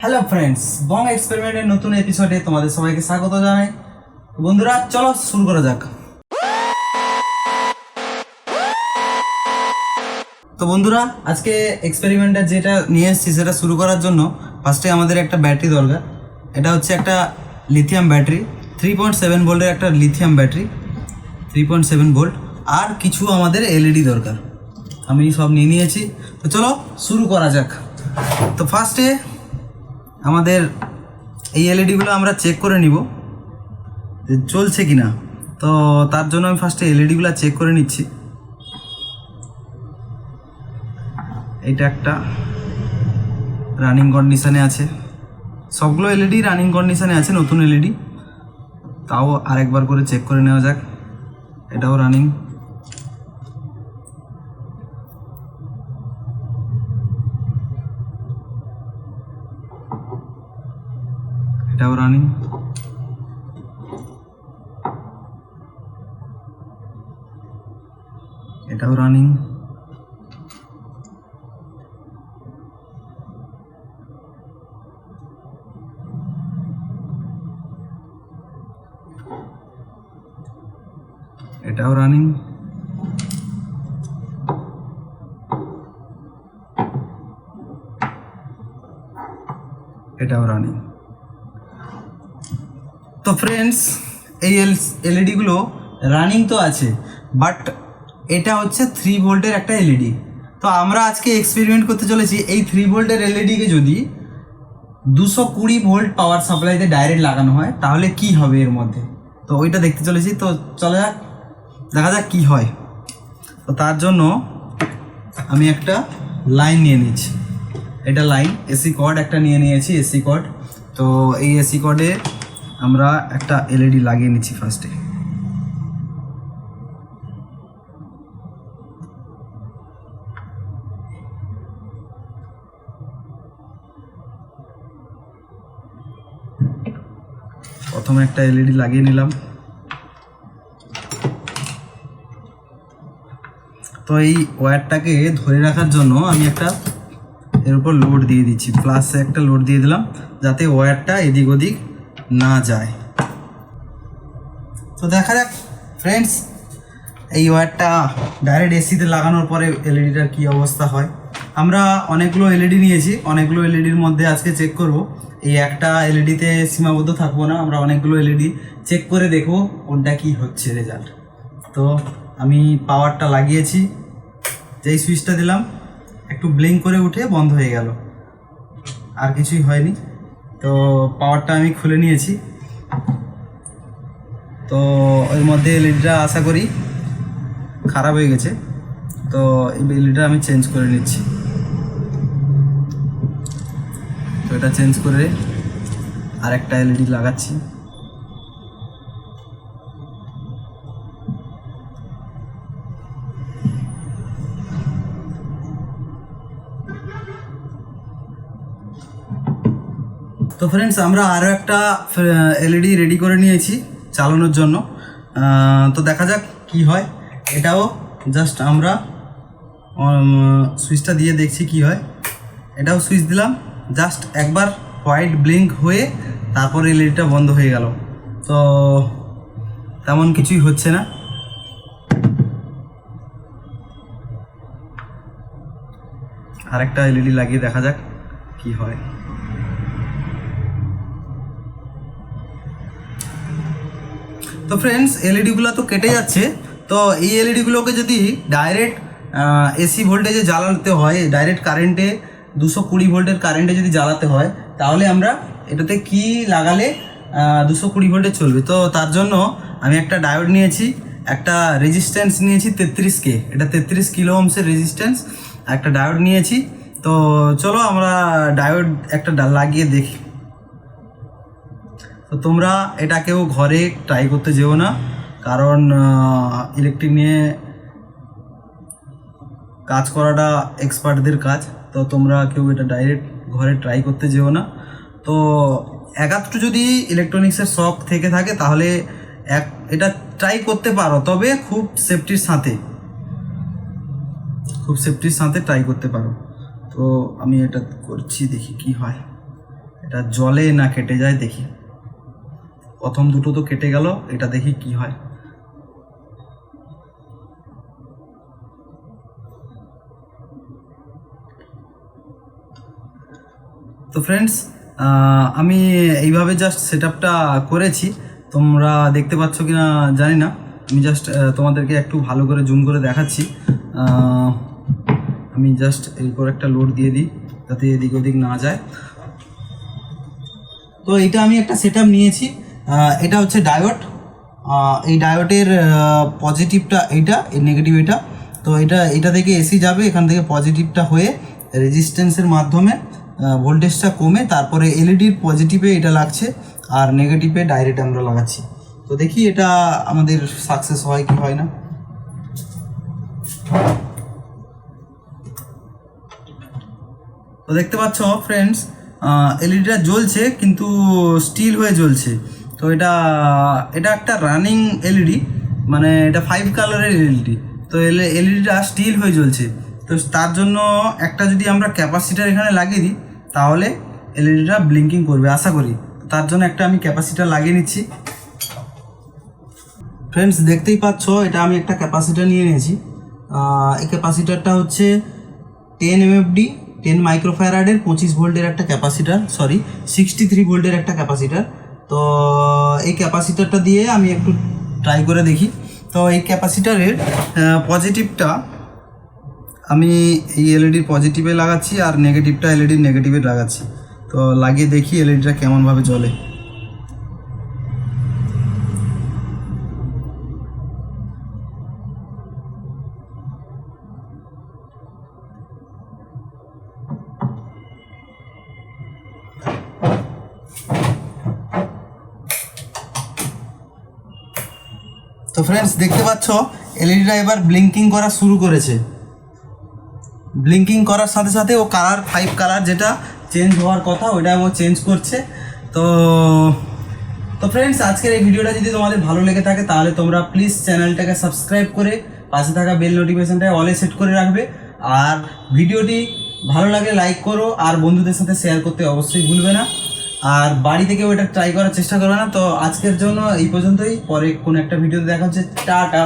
Hello friends, বং এক্সপেরিমেন্টের নতুন এপিসোডে তোমাদের সবাইকে স্বাগত জানাই। বন্ধুরা, চলো শুরু করা যাক। তো বন্ধুরা, আজকে এক্সপেরিমেন্টটা যেটা নিয়ে এসেছি সেটা শুরু করার জন্য ফার্স্টে আমাদের একটা ব্যাটারি দরকার। এটা হচ্ছে একটা লিথিয়াম ব্যাটারি, 3.7 ভোল্টের একটা লিথিয়াম ব্যাটারি, 3.7 ভোল্ট, আর কিছু আমাদের এলইডি দরকার। আমি সব নিয়ে নিয়েছি, তো চলো শুরু করা যাক। তো ফার্স্টে আমাদের এই এলইডিগুলো আমরা চেক করে নিব যে চলছে কি না। তো তার জন্য আমি ফার্স্টে এলইডিগুলো চেক করে নিচ্ছি। এইটা একটা রানিং কন্ডিশানে আছে, সবগুলো এলইডি রানিং কন্ডিশানে আছে, নতুন এলইডি। তাও আরেকবার করে চেক করে নেওয়া যাক। এটাও রানিং, এটাও রানিং, এটাও রানিং, এটাও রানিং, এটাও রানিং। তো ফ্রেন্ডস, এই এলইডিগুলো রানিং তো আছে, বাট এটা হচ্ছে 3 ভোল্টের একটা এলইডি। তো আমরা আজকে এক্সপেরিমেন্ট করতে চলেছি এই 3 ভোল্টের এলইডিকে যদি 220 ভোল্ট পাওয়ার সাপ্লাইতে ডাইরেক্ট লাগানো হয় তাহলে কি হবে এর মধ্যে। তো ওইটা দেখতে চলেছি। তো চলে যাক, দেখা যাক কী হয়। তো তার জন্য আমি একটা লাইন নিয়ে নিচ্ছি। এটা লাইন, এসি কর্ড একটা নিয়ে নিয়েছি, এসি কর্ড। তো এই এসি কর্ডে আমরা একটা এলইডি লাগিয়ে নিচ্ছি ফার্স্টে। প্রথমে একটা এলইডি লাগিয়ে নিলাম। তো এই ওয়্যারটাকে ধরে রাখার জন্য আমি একটা এর উপর লোড দিয়ে দিচ্ছি, প্লাসে একটা লোড দিয়ে দিলাম যাতে ওয়্যারটা এদিক ওদিক না যায়। তো দেখা যাক ফ্রেন্ডস, এই ওয়্যারটা ডাইরেক্ট এসিতে লাগানোর পরে এলইডিটার কী অবস্থা হয়। আমরা অনেকগুলো এলইডি নিয়েছি, অনেকগুলো এলইডির মধ্যে আজকে চেক করব। এই একটা এলইডিতে সীমাবদ্ধ থাকবো না, আমরা অনেকগুলো এলইডি চেক করে দেখব কোনটা কি হচ্ছে রেজাল্ট। তো আমি পাওয়ারটা লাগিয়েছি, যেই সুইচটা দিলাম একটু ব্লিঙ্ক করে উঠে বন্ধ হয়ে গেল, আর কিছুই হয়নি। তো পাওয়ারটা আমি খুলে নিয়েছি। তো ওর মধ্যে এলইডিটা আশা করি খারাপ হয়ে গেছে, তো এই এলইডিটা আমি চেঞ্জ করে নিচ্ছি। তো এটা চেঞ্জ করে আর একটা এলইডি লাগাচ্ছি। তো ফ্রেন্ডস, আমরা আরও একটা এলইডি রেডি করে নিয়েছি চালানোর জন্য। তো দেখা যাক কি হয়। এটাও জাস্ট আমরা সুইচটা দিয়ে দেখছি কি হয়। এটাও সুইচ দিলাম, জাস্ট একবার হোয়াইট ব্লিঙ্ক হয়ে তারপর এলইডিটা বন্ধ হয়ে গেল। তো তেমন কিছুই হচ্ছে না। আরেকটা এলইডি লাগিয়ে দেখা যাক কি হয়। তো ফ্রেন্ডস, এলইডিগুলো তো কেটে যাচ্ছে। তো এই এলইডিগুলোকে যদি ডাইরেক্ট এসি ভোল্টেজে জ্বালাতে হয়, ডাইরেক্ট কারেন্টে 220 ভোল্টের কারেন্টে যদি জ্বালাতে হয়, তাহলে আমরা এটাতে কি লাগালে 220 ভোল্টে চলবে। তো তার জন্য আমি একটা ডায়োড নিয়েছি, একটা রেজিস্ট্যান্স নিয়েছি 33K, এটা 33 কিলো ওহমসের রেজিস্ট্যান্স, একটা ডায়োড নিয়েছি। তো চলো আমরা ডায়োড একটা লাগিয়ে দেখি। তো তোমরা এটা কেউ ঘরে ট্রাই করতে যেও না, কারণ ইলেকট্রিক নিয়ে কাজ করাটা এক্সপার্টদের কাজ। তো তোমরা কেউ এটা ডাইরেক্ট ঘরে ট্রাই করতে যেও না। তো একাত্র যদি ইলেকট্রনিক্সের শখ থেকে থাকে তাহলে এটা ট্রাই করতে পারো, তবে খুব সেফটির সাথে ট্রাই করতে পারো। তো আমি এটা করছি, দেখি কি হয়। এটা জলে না কেটে যায় দেখি। প্রথম দুটো তো কেটে গেল, এটা দেখি কি হয়। তো ফ্রেন্ডস, আমি এইভাবে জাস্ট সেট আপটা করেছি, তোমরা দেখতে পাচ্ছ কি না জানি না। আমি জাস্ট তোমাদেরকে একটু ভালো করে জুম করে দেখাচ্ছি। আমি জাস্ট এরপর একটা লোড দিয়ে দিই যাতে এদিক ওদিক না যায়। তো এটা আমি একটা সেট আপ নিয়েছি, এটা হচ্ছে ডায়োড। এই ডায়োডের পজিটিভটা এইটা, এর নেগেটিভ এটা। তো এটা থেকে এসি যাবে, এখান থেকে পজিটিভটা হয়ে রেজিস্ট্যান্সের মাধ্যমে ভোল্টেজটা কমে তারপরে এলইডির পজিটিভে এটা লাগছে আর নেগেটিভে ডাইরেক্ট আমরা লাগাচ্ছি। তো দেখি এটা আমাদের সাকসেস হয় কি হয় না। তো দেখতে পাচ্ছ ফ্রেন্ডস, এলইডিটা জ্বলছে কিন্তু স্টিল হয়ে জ্বলছে। তো এটা একটা রানিং এলইডি, মানে এটা 5 কালারের এলইডি। তো এলইডিটা স্টিল হয়ে জ্বলছে। তো তার জন্য একটা যদি আমরা ক্যাপাসিটার এখানে লাগিয়ে দিই তাহলে এলইডিটা ব্লিঙ্কিং করবে আশা করি। তার জন্য একটা আমি ক্যাপাসিটার লাগিয়ে নিচ্ছি। ফ্রেন্ডস দেখতেই পাচ্ছ, এটা আমি একটা ক্যাপাসিটার নিয়ে নিয়েছি। এই ক্যাপাসিটারটা হচ্ছে 10 MFD 10 মাইক্রোফ্যারাডের 25 ভোল্টের একটা ক্যাপাসিটার, 63 ভোল্টের একটা ক্যাপাসিটার। তো এই ক্যাপাসিটারটা দিয়ে আমি একটু ট্রাই করে দেখি। তো এই ক্যাপাসিটারের পজিটিভটা আমি এই এলইডির পজিটিভে লাগাচ্ছি আর নেগেটিভটা এলইডির নেগেটিভে লাগাচ্ছি। তো লাগিয়ে দেখি এলইডিটা কেমনভাবে জ্বলে। তো ফ্রেন্ডস দেখতে পাচ্ছ এলইডিটা এবার ব্লিঙ্কিং করা শুরু করেছে। ব্লিঙ্কিং করার সাথে সাথে ও কালার 5 কালার যেটা চেঞ্জ হওয়ার কথা ওটা ও চেঞ্জ করছে। তো ফ্রেন্ডস আজকের এই ভিডিওটা যদি তোমাদের ভালো লেগে থাকে তাহলে তোমরা প্লিজ চ্যানেলটাকে সাবস্ক্রাইব করে পাশে থাকা বেল নোটিফিকেশনটা অলে সেট করে রাখবে। আর ভিডিওটি ভালো লাগলে লাইক করো আর বন্ধুদের সাথে শেয়ার করতে অবশ্যই ভুলবে না। আর বাড়ি থেকেও এটা ট্রাই করার চেষ্টা করবে না। তো আজকের জন্য এই পর্যন্তই, পরে কোনো একটা ভিডিওতে দেখা হচ্ছে। টাটা।